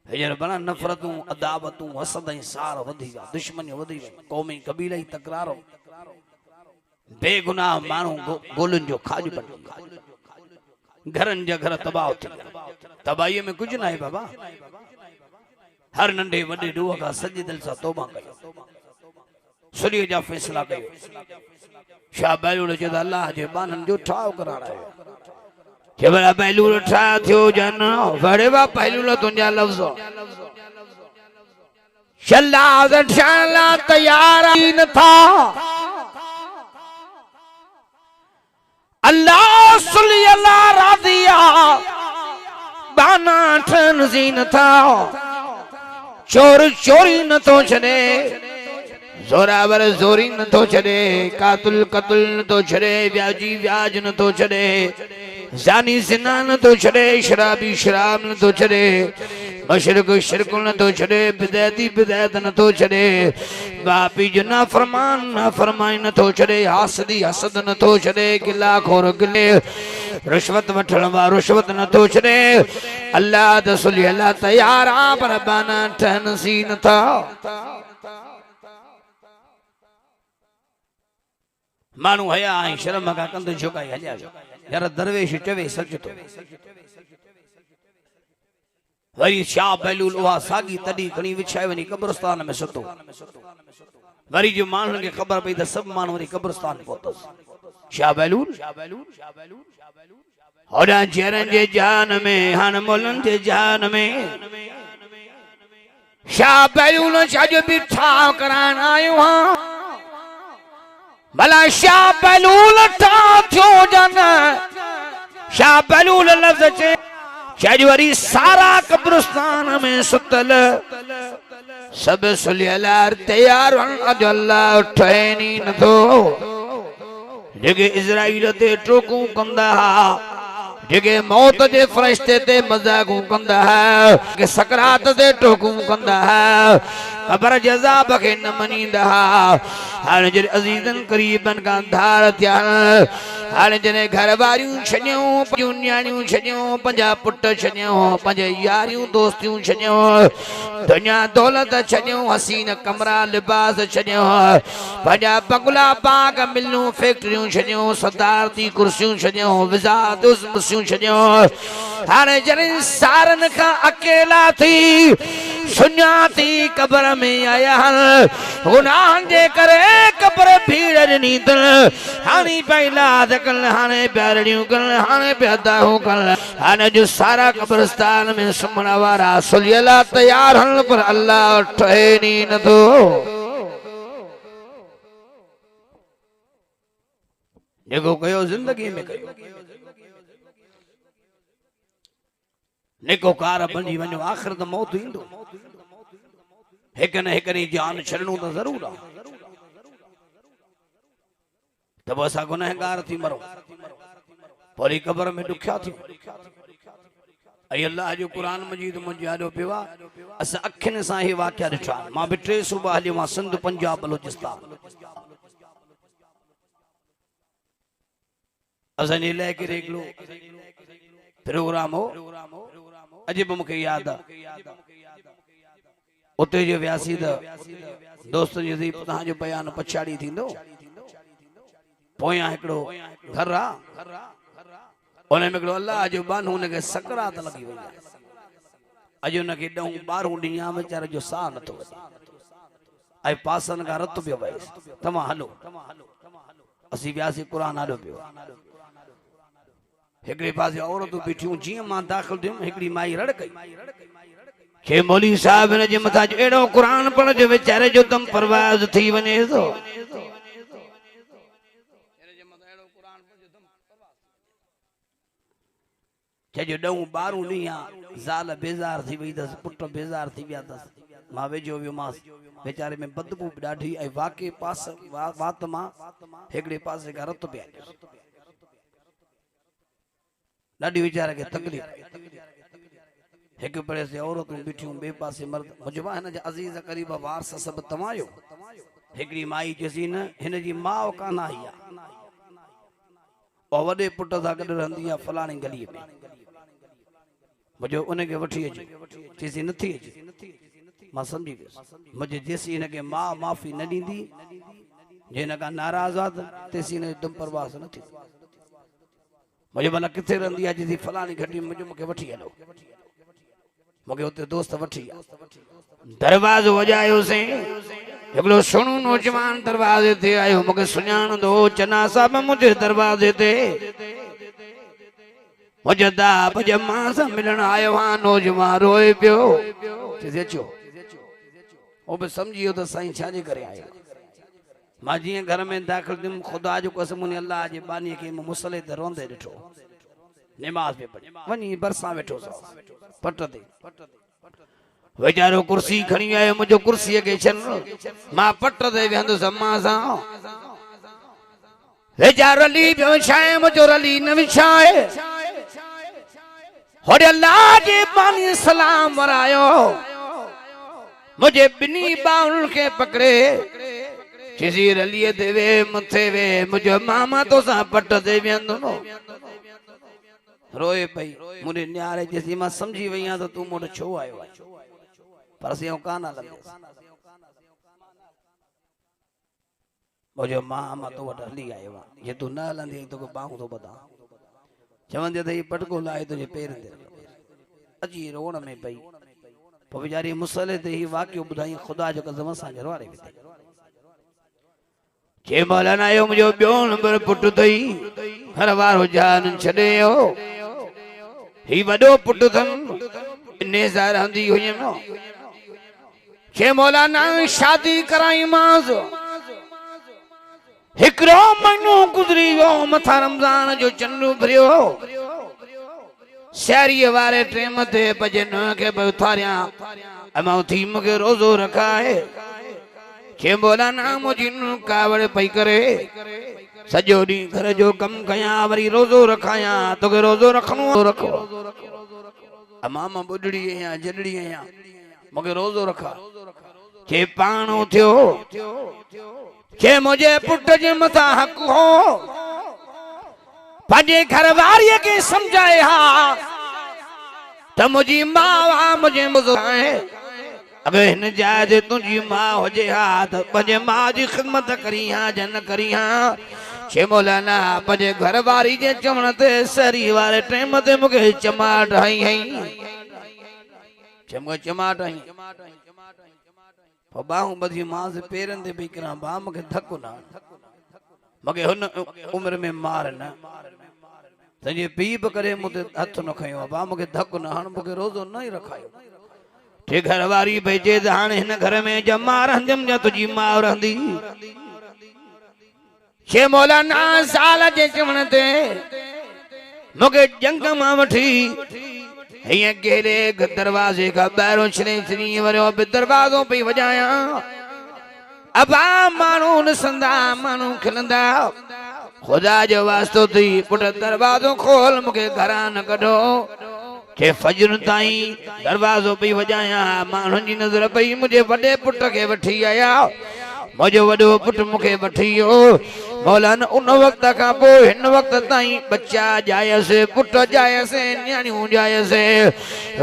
हिजर बना नफरतू अदावतू हसद सार वधी दुश्मनी वधी कौमी कबीला तकरार बेगुनाह मानू गोलन जो खाज बन घरन जा घर तबाह थी तबाही में कुछ ना है बाबा हर नंढे वडे डूह का सजी दिल सा तौबा कयो सुलियो जा फैसला कयो शाह बैलूल जे अल्लाह जे बानन जो ठाव कराना है के बड़ा बैलूल ठा थियो जन बड़े बा बैलूल तुंजा लफ्ज चला ठाला तैयार न था अल्लाह सुली अल्लाह रादिया बाना ठन जीन था चोर चोरी न तो छने जोरावर जोरी न तो छड़े कातुल कतुल न तो छड़े व्याजी व्याज न तो छड़े जानी जिना न तो छड़े शराबी शराब न तो छड़े मशरक शिरक न तो छड़े बिदैती बिदैत न तो छड़े बापी जो ना फरमाई न तो छड़े हासदी हसद न तो छड़े गिला खोर गिले रुश्वत वठण वा रुश्वत न तो छड़े अल्लाह दसुली अल्लाह तैयार आ पर बाना ठन सी न था मानू हया आई शर्म का कंध झुकाई हलिया यार दरवेश चवे सच तो वरी शाह बैलूल वा सागी तडी खणी विछाए वनी कब्रिस्तान में सुतो वरी जो मानन के खबर पई त सब मान वरी कब्रिस्तान पहुतस शाह बैलूल होड़ा जरन जे जान में हन मोलन जे जान में शाह बैलूल छज बिठा करान आयो हां भला शाह बैलूल ता थियो जन शाह बैलूल लफ्ज चे शाहवरी सारा कब्रिस्तान में सुतल सब सुलियलार तैयार अजो अल्लाह ठहनी न थो जेके इजराइल ते टोकू कंदा जेके मौत जे फरिश्ते ते मजाकू कंदा है के सकरात ते टोकू कंदा है खबर जज़ाब के न मनींदा हाल जे अजीजन करीबन का धार थिया हाल जने घर वारियूं छनियो पंजू न्याणियूं छनियो पंजा पुट छनियो पंजे यारियूं दोस्तियूं छनियो दुनिया दौलत छनियो हसीन कमरा लिबास छनियो पंजा बंगला बाग मिलूं फैक्ट्रियूं छनियो सदारती कुर्सियूं छनियो विजात उस्मसियूं छनियो हाल जने सारन का अकेला थी सुञाती कब्र में आया गुनाह जे करे कब्र भीड़ नीत हानी पहला दकल हाने प्यारियों कल हाने प्यादा हो कल हाने जो सारा कब्रिस्तान में सुमण वारा सुलियला तैयार हन पर अल्लाह ठहे नी न तो जेको कयो जिंदगी में कयो नेको कार बनी वञो आखिर त मौत ईंदो हिक न हिक नी जान छड़णो तो जरूर आ तब असा गुनहगार थी मरो परी कब्र में दुखिया थी ऐ अल्लाह जो कुरान मजीद मुझे आॾो पियो आहे असां अखियुनि सां ही वाक़िया ॾिठा मां बि 3 सूबा हलियो मां सिंध पंजाब बलोचिस्तान असांजे इलाइक़े हिकिड़ो प्रोग्राम हो अॼु बि मूंखे यादि आहे उते जो वियासीं त दोस्त जो दी तव्हांजो बयान पछाड़ी थींदो पोयां हिकिड़ो घर आहे उन में हिकिड़ो अल्लाह जो बानो हुनखे सकरात लॻी वई आहे अॼु हुनखे 10-12 ॾींहं वीचारे जो साह नथो अचे ऐं पासनि खां रत पियो वयुसि तव्हां हलो असीं वियासीं क़ुर आॾो पियो हिकिड़े पासे औरतूं बीठियूं जीअं मां दाख़िल थियुमि हिकिड़ी माई रड़ कई के मौलवी साहब हिन जे मथां अहिड़ो क़ुर पढ़ जो वीचारे जो दम परवाज़ थी वञे थो जो 10-12 ॾींहं ज़ाल बेज़ार थी वई अथसि पुट बेज़ार थी विया अथसि मां वेझो वियोमांसि वीचारे में बदबू बि ॾाढी ऐं वाक़ई पास वात मां हिकिड़े पासे खां रत पिया ॾाढी वीचारे खे तकलीफ़ हिकु पासे औरतूं बीठियूं ॿिए पासे मर्द मुंहिंजो हिन जा अज़ीज़ क़रीब वारस सभु तमायो हिकिड़ी माई चयसि न हिन जी माउ कान आई आहे और वॾे पुट सां गॾु रहंदी आहे फलाणी गलीअ में मुंहिंजो उनखे वठी अचे चयसि नथी अचे मां सम्झी वियुसि मुंहिंजे जेसीं हिनखे माउ माफ़ी न ॾींदी जे हिन खां नाराज़ आहे तेसीं हिन जो दम परवास न थींदो मुझे भला किथे रहंदी आहे जी फलाणी घटी मुझे मूंखे वठी हलो मूंखे उते दोस्त वठी दरवाज़ो वॼायोसीं हिकिड़ो सुहिणो नौजवान दरवाज़े ते आयो मूंखे सुञाणंदो चना साहब मुंहिंजे दरवाज़े ते मुंहिंजे दाब जे मां सां मिलण आयो आहे नौजवान रोए पियो चइसि अचो उहो बि सम्झी वियो त साईं छाजे करे आयो मां जीअं घर में दाख़िल थियुमि ख़ुदा जो कसम उन अल्लाह जे बानीअ खे मुसले ते रोंदे ॾिठो निमाज़ में पढ़ी वञी बरसां वेठो पट ते वीचारो कुर्सी खणी आयो मुंहिंजो कुर्सीअ खे छन मां पट ते वेहंदुसि अम्मा सां वीचारो रली पियो विछाए मुंहिंजो रली न विछाए होॾे अल्लाह जे बानी सलाम वरायो मुंहिंजे ॿिन्ही ॿाहुनि खे पकड़े किसी रलिए ते वे मथे वे मुझे मामा तो सा पट दे वेंदो नो रोए पई मुरे न्यारे जैसी मां समझी वईया तो तू मोड़ छो आयो पर से काना लगे मुझे मामा तो वट हली आयो ये तू न हलंदी तो को बाहु तो बता चवंदे त पटको लाए तुझे पैर दे अजी रोण में पई पो बेचारी मुसले ते ही वाक्य बुधाई खुदा जो कसम सा जरवारे विते के मौलाना यो मुझे ॿियो नंबर पुट थई हर वारो जान छॾियो ही वॾो पुट थन इने सां रहंदी हुयमि के मौलाना शादी कराई मांस हिकिड़ो महीनो गुज़री वियो मथा रमज़ान जो चंडु भरियो शहरीअ वारे टेम ते भॼन खे बि उथारियां अमां थी मूंखे रोज़ो रखाए के मौलाना मुझी कावड़ पई करे सॼो ॾींहुं घर जो कमु कयां वरी रोज़ो रखायां तोखे रोज़ो रखणो रखो अमां मां ॿुढड़ी आहियां जॾड़ी आहियां मूंखे रोज़ो रखा के पाणो थियो के मुंहिंजे पुट जे मथां हक़ हो पंहिंजे घर वारीअ खे सम्झाए हा त मुंहिंजी माउ मुंहिंजे बुज़ुर्ग अगर इन जाए ते तुझी मां हुजे हा त पंहिंजे मां जी ख़िदमत करी हा जन करी हा छे मौलाना पंहिंजे घर वारी जे चवण ते सरी वारे टाइम ते मूंखे चमाट हई हई चमको चमाट आई बाहू बधी मां से पेरन दे भी करा बा मके धक्को ना मगे हुन उम्र में मार न तजे पीप करे मुते हथ न खयो बा मके धक्को ना हण मके रोजो नहीं रखायो जे घर वारी भेजे हाण हिन घर में जमा रहंदम या तुजी मां रहंदी छे मौलाना साल जे चवण ते मगे जंग मां वठी हिय गेले दरवाजे का ॿाहिरों छणी वरियो बि दरवाज़ो पई वॼाया अबा माण्हू ॾिसंदा माण्हू खिलंदा खुदा जो वास्तो थी पुट दरवाज़ो खोल मूंखे घरां न कढो के फजर ताईं दरवाज़ो पई वॼाया माण्हुनि जी नज़र पई मुंहिंजे वॾे पुट खे वठी आया मुंहिंजो वॾो पुट मूंखे वठी वियो मौलाना उन वक्त का पोइ हिन वक्त ताईं बच्चा जायसे पुट जायसे न्याणियूं जायसे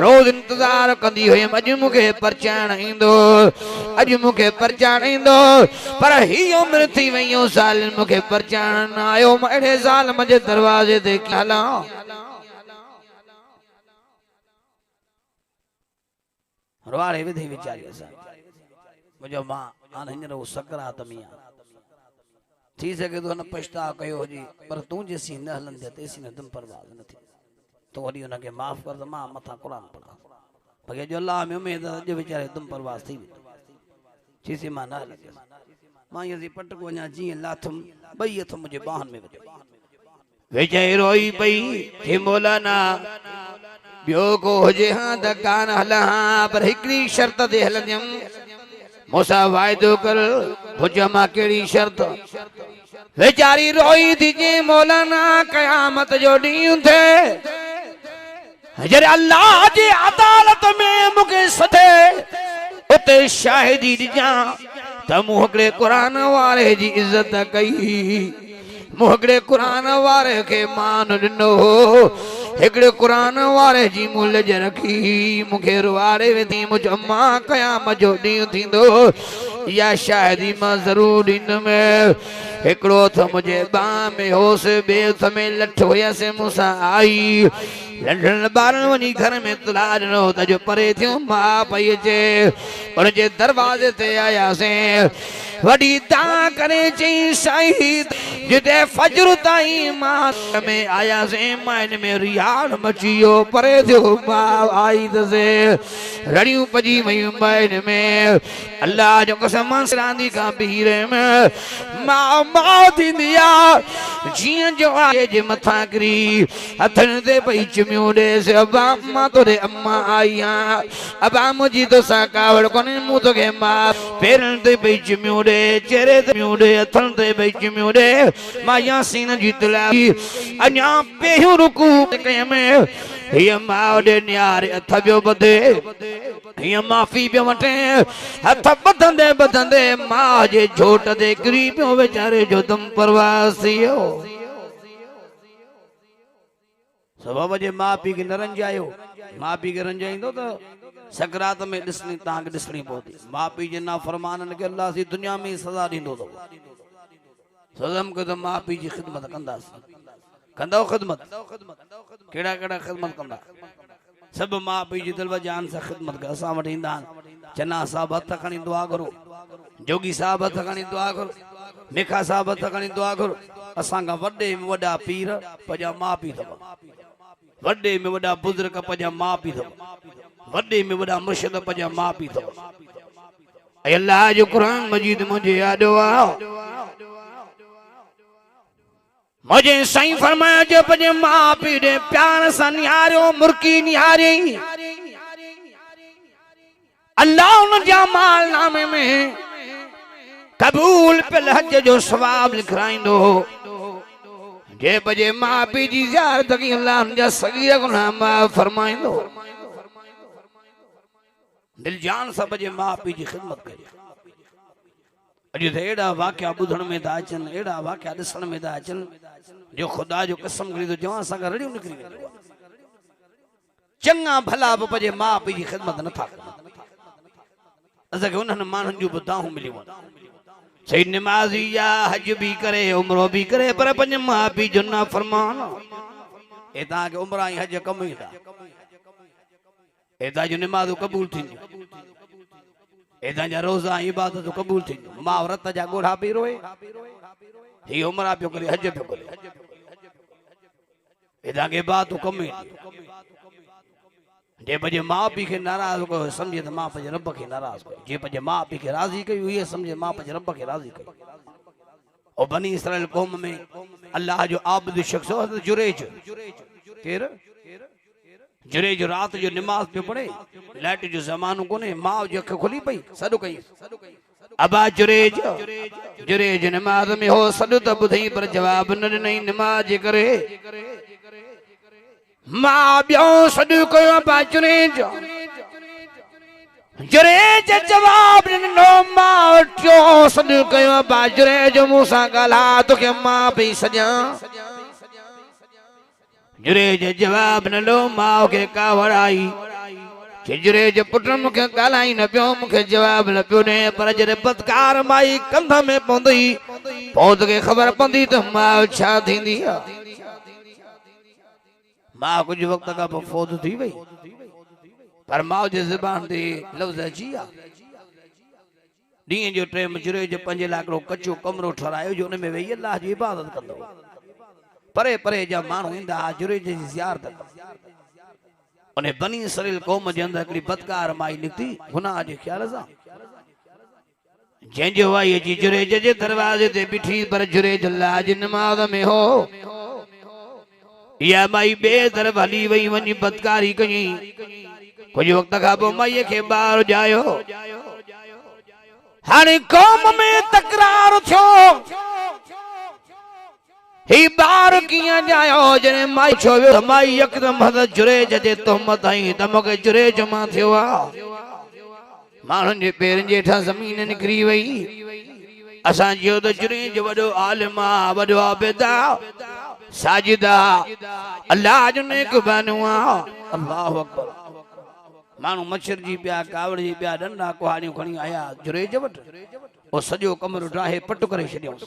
रोज इंतजार कंदी हुयमि अॼु मूंखे परचाइण ईंदो अॼु मूंखे परचाइण ईंदो पर ही उम्र थी वई साल मूंखे परचाइण न आयो मां अहिड़े साल मुंहिंजे दरवाज़े ते हलां रुवाड़े विधी वीचारी असां मुंहिंजो मां हाणे हींअर हू सकरात में आहे थी सके तो न पछता कयो हुजे पर तू जेसी न हलंदे तेसी न दम परवाह न थी तो वरी उनके माफ कर त मां मथा कुरान पढ़ा भगे जो अल्लाह में उम्मीद अॼु वीचारे दम परवाह थी चीसी मां न हलंदे मां ये पट को अञा जीअं लाथम ॿई हथ मुंहिंजे बाहन में विझो वेचारी रोई पई हे मौलाना ॿियो को हुजे हां त कान हलां पर हिकिड़ी शर्त ते हलंदमि मूंसां वाइदो कर पुछो मां कहिड़ी शर्त वेचारी रोई थी जे मौलाना क़यामत जो ॾींहुं थिए जॾहिं अल्लाह जी अदालत में मूंखे सदे उते शाहिदी ॾिजां त मूं हिकिड़े क़ुरान वारे जी इज़त कई मूं हिकिड़े क़ुरान वारे खे मान ॾिनो हिकिड़े क़ुरान वारे जी मुल्ह रखी मूंखे रुवाड़े वेंदी मुंहिंजो मां क़यामत जो ॾींहुं थींदो या शायदि मां ज़रूर ॾींदुमि हिकिड़ो हथ मुंहिंजे बाह में होसि ॿिए हथ में लठ हुयसि मूंसां आई नंढड़नि ॿारनि वञी घर में इतला ॾिनो त जो परे थियो मां पई अचे उनजे दरवाज़े ते आयासीं वॾी दां करे चई साईं जिते फजर ताईं मां में आयासीं मां हिन में रियाड़ मची वियो परे थियो मां आई तसे रड़ियूं पजी वयूं मां हिन में अल्लाह जो कसम सिरांदी खां बीह रहियमि मां थींदी आहे जीअं जो आहे जे मथां किरी हथनि ते पई चुमियूं ॾेसि अबा मां तोरे अम्मा आई आहियां अबा मुंहिंजी तोसां कावड़ कोन्हे मूं तोखे मां पेरनि ते पई चुमियूं ॾे चेहरे ते चुमियूं ॾे हथनि ते पई चुमियूं ॾे मां यासीन जी तिलावत अञा पहिरियों रुकू कयमि हीअ मां ओॾे निहारे हथ पियो ॿधे हीअ माफ़ी पियो वठे हथ ॿधंदे ॿधंदे मां जे झोट ते किरी पियो वीचारे जो दम परवास थी वियो सबब जे माउ पीउ खे न रंजायो माउ पीउ खे रंजाईंदो त सकरात में ॾिसणी तव्हांखे ॾिसणी पवंदी माउ पीउ जे नाफ़रमाननि खे अल्लाह सी दुनिया में सज़ा ॾींदो अथव सज़म के तो माउ पीउ जी ख़िदमत कंदासीं कंदव ख़िदमत कहिड़ा कहिड़ा ख़िदमत कंदा सभु माउ पीउ जी दिलि जान सां ख़िदमत कर असां वटि ईंदा आहिनि चना साहब हथ खणी दुआ करो जोगी साहब हथ खणी दुआ करो मिखा साहब हथ खणी दुआ करो असांखां वॾे में वॾा पीर पंहिंजा माउ पीउ अथव वॾे में वॾा बुज़ुर्ग पंहिंजा माउ पीउ अथव वॾे में वॾा मुर्शिद पंहिंजा माउ पीउ अथव ऐं अल्लाह जो क़ुरान मजीद मुंहिंजे यादो आहे मुझे साईं फरमाया जो पंहिंजे माउ पीउ ॾे प्यार सां निहारियो मुर्की निहारी अल्लाह उन जा माल नामे में कबूल पिल हज जो सवाब लिखाईंदो जे पंहिंजे माउ पीउ जी ज़ियारत कई अल्लाह उन जा सगीर गुनाह माफ़ फरमाईंदो दिल जान सां पंहिंजे माउ पीउ जी ख़िदमत कजे अॼु त अहिड़ा वाक़िया ॿुधण में था अचनि अहिड़ा वाक़िया ॾिसण में था अचनि जो ख़ुदा जो कसम खणी थो चवां असांखां रड़ियूं निकिरी वेंदियूं चङा भला बि पंहिंजे माउ पीउ जी ख़िदमत नथा कनि असांखे उन्हनि माण्हुनि जूं बि दाहूं मिलियूं आहिनि सही निमाज़ी या हज भी करे उम्रो भी करे पर पंहिंजे माउ पीउ जो नाफ़रमान हे तव्हांखे उम्रा ऐं हज कम ई था एदा जो नमाज कबूल थी एदा जा रोजा इबादत कबूल थी मां व्रत जा गोढ़ा पी रोए ही उमरा पियो करे हज पियो करे एदा के बाद कम जे पजे मां पी के नाराज को समझे तो मां पजे रब के नाराज को जे पजे मां पी के राजी कयो ये समझे मां पजे रब के राजी कयो और बनी इसराइल कौम में अल्लाह जो आबिद शख्स हो जुरेज केर जुरेज रात जो नमाज पे पढ़े लाइट जो जमानो कोने मां जो अख खुली पई सदो कई अबा जुरेज जुरेज नमाज में हो सदो त बुधई पर जवाब न नहीं नमाज करे मां बियो सदो कयो अबा जुरेज जुरेज जवाब नो मां उठो सदो कयो अबा जुरेज मूसा गाला तो के मां पे सजा जुरेज जवाब न लो माओ के कावड़ाई जुरेज पुट मुखे गालाई न पियो मुखे जवाब न पियो ने पर जरे बदकार माई कंध में पौंदी पौध के खबर पौंदी तो मां छा थींदी मां कुछ वक्त का फौत थी वई पर मां जे ज़बान ते लफ्ज़ अचिया डी जो टाइम जुरेज 5 लाख रो कच्चो कमरो ठरायो जो ने में वेई अल्लाह जी इबादत कंदो परे परे जा मानू इंदा जुरेज जी ज़ियारत उन्हें बनी इसराइल कौम जे अंदर हिकड़ी बदकार माई निकती गुनाह जे ख्याल सां जंहिंजो वाई जी जुरेज जे दरवाजे ते बिठी पर जुरेज लाज नमाज में हो या माई बेदर भली वई वनी बदकारी कई कुछ वक्त खां पोइ माई के बाहर जायो हाणे कौम में तकरार थियो ही बार किया जायो जने माई छोयो माई एकदम हद जुरेज जे तोहमत आई त मके जुरेज मा थियो आ मानन जे पेरन जे ठा जमीन निकरी वई असा जो त जुरेज वडो आलिमा वडो आबिदा साजिदा अल्लाह जो नेक बनवा अल्लाहु अकबर मानू मच्छर जी पिया कावड़ जी पिया डंडा कुहाड़ियों खणी आया जुरेज वट ओ सजो कमरो ठाहे पट करे छडियो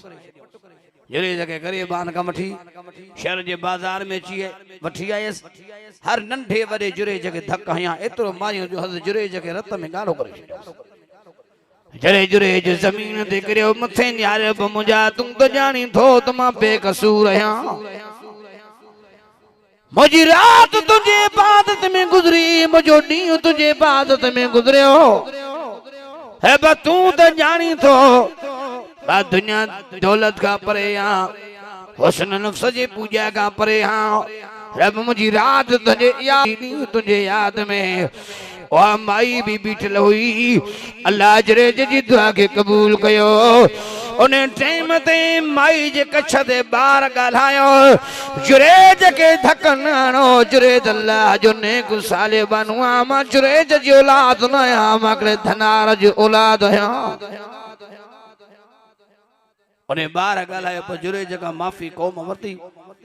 जुरेज के गरीबान का मठी शहर जे बाजार में ची वठी आयस हर नंढे वडे जुरेज के धक हया एतरो मारियो जो हद जुरेज के रत में गालो करे जरे जुरेज जमीन ते करियो मथे न्यारे मुजा तुम तो जानी थो तमा बेकसूर हया मुझी रात तुझे इबादत में गुजरी मुझो डी तुझे इबादत में गुजरियो है बा तू तो जानी थो बा दुनिया दौलत का परे यहाँ हुस्न नफ्स जे पूजा का परे यहाँ रब मुझी रात तुझे याद में ओ माई भी बीठल हुई अल्लाह जुरेज जी दुआ के कबूल कयो उन्हें टाइम ते माई जे कच्छ ते बार गालायो जुरेज के धकन आनो जुरेज अल्लाह जो नेक साले बनवा मा जुरेज जी औलाद न या मकरे धनार जी औलाद है उन्हें बार गालायो पर जुरेज का माफी कौम वरती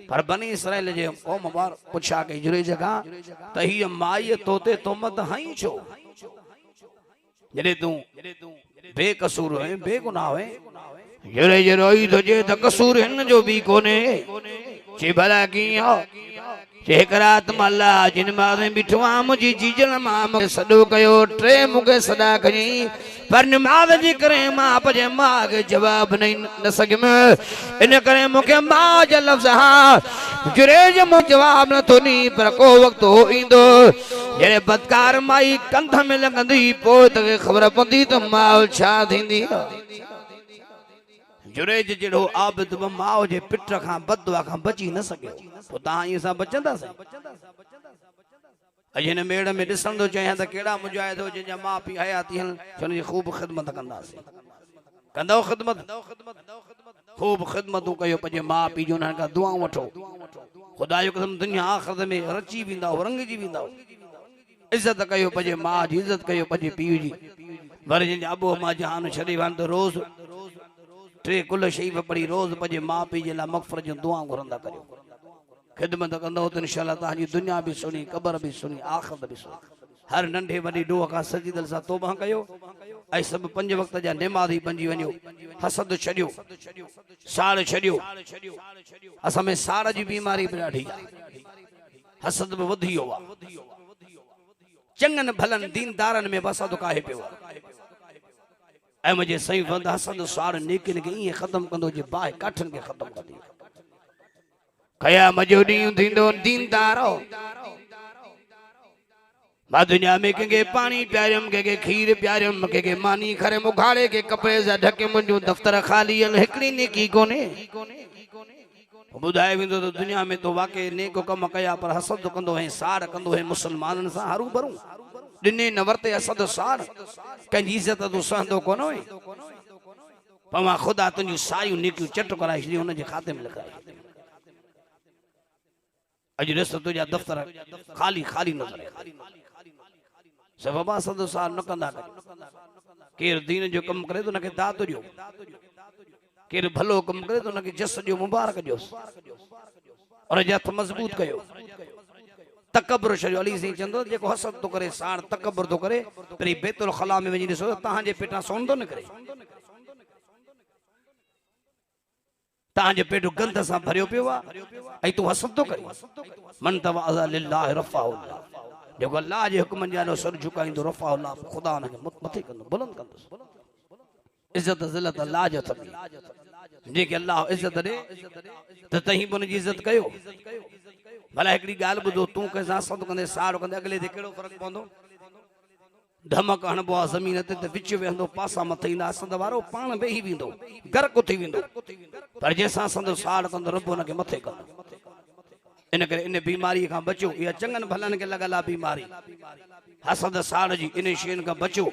पर बनी इसराइल जे कौम बार पुछा के जुरेज का त ही माई तोते तोमत हई छो जरे तू बेकसूर है बेगुनाह है जुरेज रोई तुझे त कसूर हिन जो भी कोने चे भला किया चेकरात मल्ला जिन मारे बिठवा मुझी जीजन माम सदो कयो ट्रे मुके सदा खनी पर नमाज जी करे मां पजे मां के जवाब नहीं न सके में इन करे मुके मां जे लफ्ज हां जुरेज मु जवाब न तो नी पर को वक्त हो इंदो जेरे बदकार माई कंध में लगंदी पोइ त खबर पंदी तो मां छा थींदी जुरेज जेड़ो आबिद माओ जे पिट खां बदवा खां बची न सके तो ता ई सा बचंदा से अजन मेड़ में दिसन तो चाहे त केड़ा मुजाहिद हो जिन मां पी हयाती हन चन जी खूब खिदमत कंदा से कंदो खिदमत खूब खिदमत कयो पजे मां पी जो उन्हनि का दुआऊं वठो खुदा जो कसम दुनिया आखिरत में रची विंदा रंग जी विंदा इज्जत कयो पजे मां जी इज्जत कयो पजे पीउ जी वर जिन अबो मां जहान छड़ी वन तो रोज टे कुल शरीफ पढ़ी रोज पजे मां पी जे ला मगफरत जो दुआ घुरंदा करियो खिदमत कंदो त इंशाअल्लाह ताजी दुनिया भी सुनी कब्र भी सुनी आखिरत भी सुनी हर नंढे वडी डोह का सजी दिल सा तौबा कयो ऐ सब 5 वक्त जा नमाज़ी बंजी वणियो हसद छडियो साड़ छडियो असा में साड़ जी बीमारी ॾाढी हसद में वधियो चंगन भलन दीनदारन में वसद काहे पियो ऐ मुझे सही वंद हसद सार नेकिन के ये खत्म कंदो जे बाह काठन के खत्म कर दी कया मजो दी दींदो दीनदारो मां दुनिया में के पानी प्यारम के खीर प्यारम के मानी खरे मुखाड़े के कपड़े से ढके मुंजो दफ्तर खाली हिकड़ी नेकी कोने बुधाए विंदो तो दुनिया में तो वाकई नेको कम कया पर हसद कंदो है सार कंदो है मुसलमानन सा हरू भरू दिने न वर्ते हसद सार कंजी इज्जत तो सहंदो कोनो है पमा खुदा तुंजी सारी नेकी चट कराई सी उन जे खाते में लिखाई अज रस तुजा दफ्तर खाली खाली नजर सब हसद सार न कंदा केर दीन जो कम करे तो न के दात जो केर भलो कम करे तो नके जस जो मुबारक जो और जथ मजबूत कयो तकबर शरी अली से चंदो जेको हसद तो करे साण तकबर तो करे तेरी बैतुल खला में वनी सो तां जे पेटा सोन तो न करे तां जे पेटो गंध सा भरियो पियो आई तू हसद तो करे मन तवा लिल्लाह रफाउल्लाह जेको अल्लाह जे हुक्म जानो सर झुकाइंदो रफाउल्लाह खुदा ने मथे कंदो बुलंद कंदो इज्जत जिल्लत अल्लाह जो थी जेके अल्लाह इज्जत दे त तही बन जी इज्जत कयो भला एकड़ी गाल बुझो तू कैसा सद कंदे साड़ कंदे अगले दे केड़ो फर्क पवंदो धमक हणबो आ जमीन ते विच वेंदो पासा मथईंदा संद वारो पाण बेही विंदो गर्क थी विंदो पर जैसा संद साड़ कंदो रब उन के मथे कंदो इन करे इन बीमारी का बचो या चंगन भलन के लगला बीमारी हसद साड़ जी इन शेन का बचो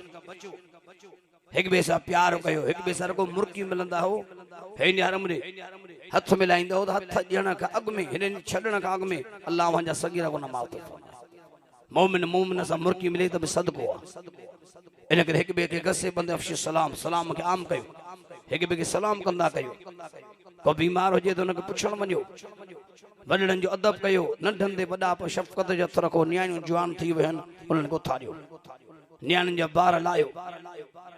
एक बेसा प्यार कयो एक बेसा को मुर्की मिलंदा हो हे निहरम रे हथ मिलाइंदा हो हथ ॼण का अग में हिन छडण का अग में अल्लाह वंजा सगीरा को न माफ मोमिन मोमिन सा मुर्की मिले त सदको इन करे एक बे के गसे बंदे अफश सलाम सलाम के आम कयो एक बे के सलाम कंदा कयो को बीमार हो जे तो न पुछण वञो वडड़न जो अदब कयो नंढन दे वडा पर शफकत जो अथर को न्याणियूं जवान थी वहन उनन को थारियो न्याणन जा बार लायो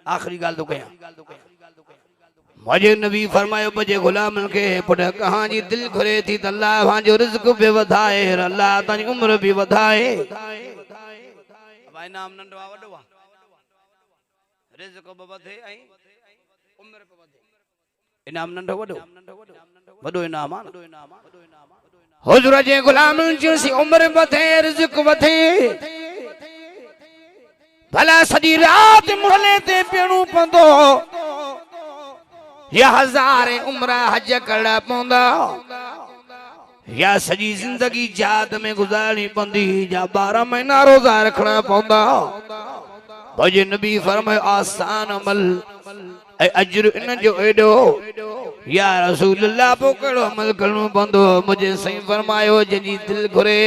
आखिरी गाल तो कया मुझे नबी फरमायो बजे गुलाम के पुट कहां जी दिल घुरे थी त अल्लाह भांजो रिज़्क पे वधाए अल्लाह तानी उम्र भी वधाए भाई नाम नंडवा वडवा रिज़्क पे वधे आई उम्र पे वधे इनाम नंडो वडो वडो इनाम हुजूर जे गुलाम जी सी उम्र वधे रिज़्क वधे भला सजी रात मोहले ते पेणू पंदो या हजारे उम्र हज कड़ा पौंदा या सजी जिंदगी जाद में गुजारनी पंदी या 12 महीना रोजा रखना पौंदा भजे नबी फरमायो आसान अमल ए अजर इन जो एडो या रसूल अल्लाह पो कड़ो अमल करणो पंदो मुझे सही फरमायो जजी दिल घुरे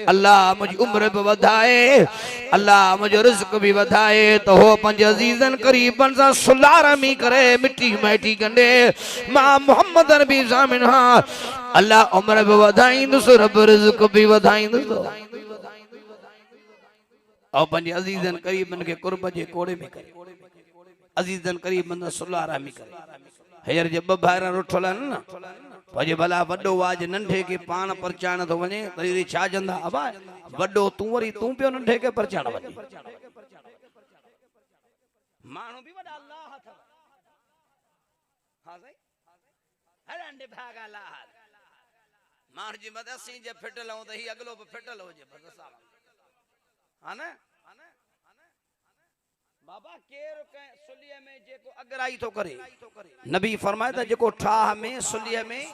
अल्लाह मुझी उम्र भी वधाए अल्लाह मुझो रिज़्क भी वधाए तो हो पंज अजीजन करीबन सा सुलारमी करे मिट्टी मैटी गंडे मां मोहम्मद नबी जामिन हा अल्लाह उम्र भी वधाईंदुस रब रिज़्क भी वधाईंदुस और पंज अजीजन करीबन के कुर्ब जे कोड़े में करे अजीजन करीबन सुलारमी करे हेर जे ब भाइरा रोठला न भजे भला वडो वाज नंढे के पान परचाण तो वने तरी छा जंदा अबा वडो तू वरी तू पियो नंढे के परचाण वने मानो भी वडा अल्लाह था हां सही हर अंडे भागा अल्लाह मार जी मदसी जे फिटल हो त ही अगलो फिटल हो जे बसा हां ना बाबा केर के सुलिया में जेको अगराई तो करे नबी फरमाया था जेको ठाह में सुलिया में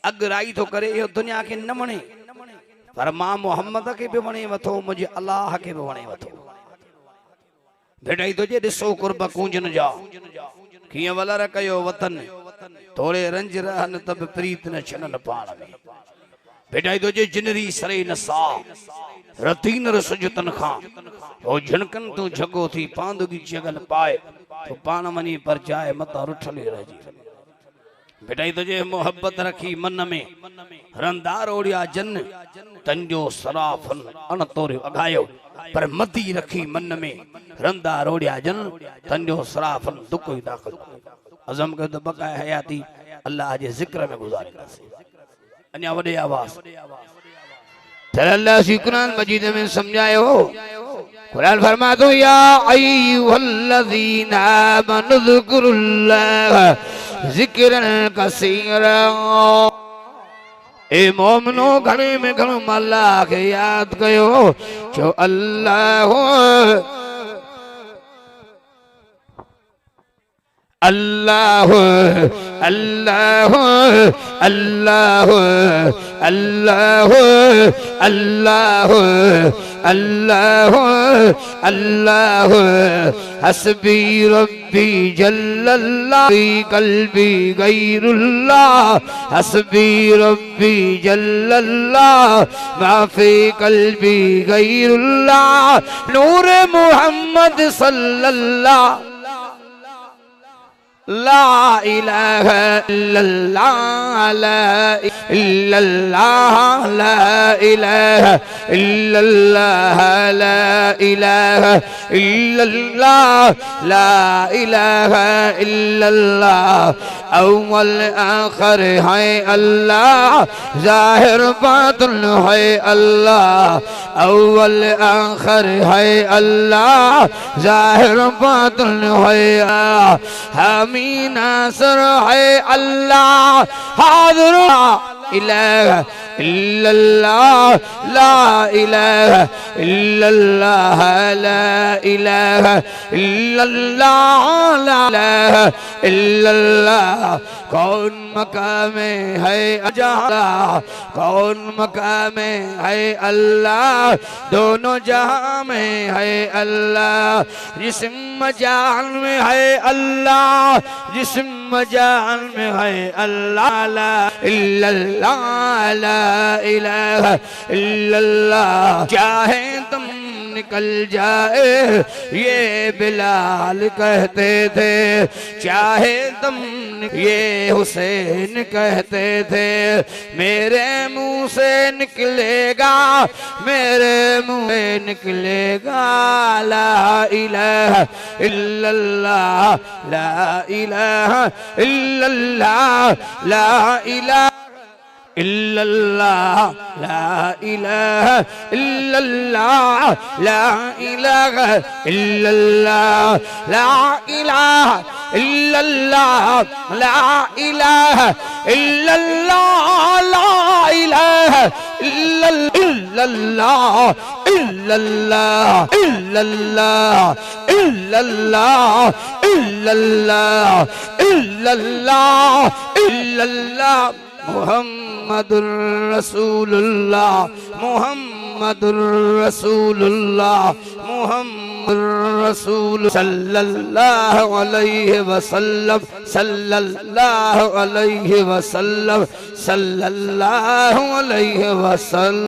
अगराई तो करे यो दुनिया के न वणे पर मां मोहम्मद के भी वणे वथो मुझे अल्लाह के भी वणे वथो भेटाई तो जे दिसो कुर्ब कूंजन जा किए वलर कयो वतन थोड़े रंज रहन तब प्रीत न छनन पाण में भेटाई तो जे जिनरी सरे न सा रतीन रसजतन खा ओ झणकन तो जगो थी पांदगी जगल पाए तो पान मनी पर जाए मता रुठली रजी बेटाई तुझे मोहब्बत रखी मन में रंदार ओड़िया जन तंजो सराफन अन तोरे अगायो पर मदी रखी मन में रंदार ओड़िया जन तंजो सराफन दुख दाखिल अजम के बकाए हयाती अल्लाह जे जिक्र में गुजारिंदासीं अञा वडे आवाज अल्लाह सी कुरान मजीद में समझायो। कुरान फरमा दो या अय्युहल्लज़ीना आमनु ज़कुरुल्लाह ज़िक्रन कसीरा। ए मोमिनो घणे में घणो अल्लाह के याद कयो जो अल्लाह अल्लाह अल्लाह अल्लाह अल्लाह अल्लाह अल्लाह अल्लाह हस्बी रब्बी जल्लल्लाह कल्बी गैरुल्लाह हस्बी रब्बी जल्लल्लाह माफी कल्बी गैरुल्लाह नूर मुहम्मद सल्लल्लाह ला इलाहा इल्लल्लाह ला इल्लल्लाह ला इलाहा इल्लल्लाह ला इलाहा इल्लल्लाह ला इलाहा इल्लल्लाह अव्वल आखिर है अल्लाह जाहिर बातिन है अल्लाह अव्वल आखिर है अल्लाह जाहिर बातिन है हामी नासर है अल्लाह हाज़िर इलाहा इल्लल्लाह ला इलाहा इल्लल्लाह ला इलाहा इल्लल्लाह ला इलाहा इल्लल्लाह कौन मकामे है जहाँ कौन मकामे है अल्लाह दोनों जहाँ में है अल्लाह जिस्म जान में है अल्लाह जिस्म जान में है अल्लाह ला इल्लल्लाह ला इलाहा इल्लल्लाह चाहे तुम निकल जाए ये बिलाल कहते थे चाहे तुम ये हुसैन कहते थे मेरे मुंह से निकलेगा मेरे मुंह से निकलेगा ला इलाहा इल्लल्लाह ला इलाहा इल्लल्लाह ला इलाहा इल्लल्लाह ला इलाहा इल्लल्लाह ला इलाहा इल्लल्लाह ला इलाहा इल्लल्लाह ला इलाहा इल्लल्लाह ला इलाहा इल्लल्लाह इल्लल्लाह इल्लल्लाह इल्लल्लाह इल्लल्लाह इल्लल्लाह इल्लल्लाह मुहम्मदुर रसूलुल्लाह मुहम्मदुर रसूलुल्लाह मुहम्मदुर रसूल सल्लल्लाहु अलैहि वसल्लम सल्लल्लाहु अलैहि वसल्लम सल्लल्लाहु अलैहि वसल्लम।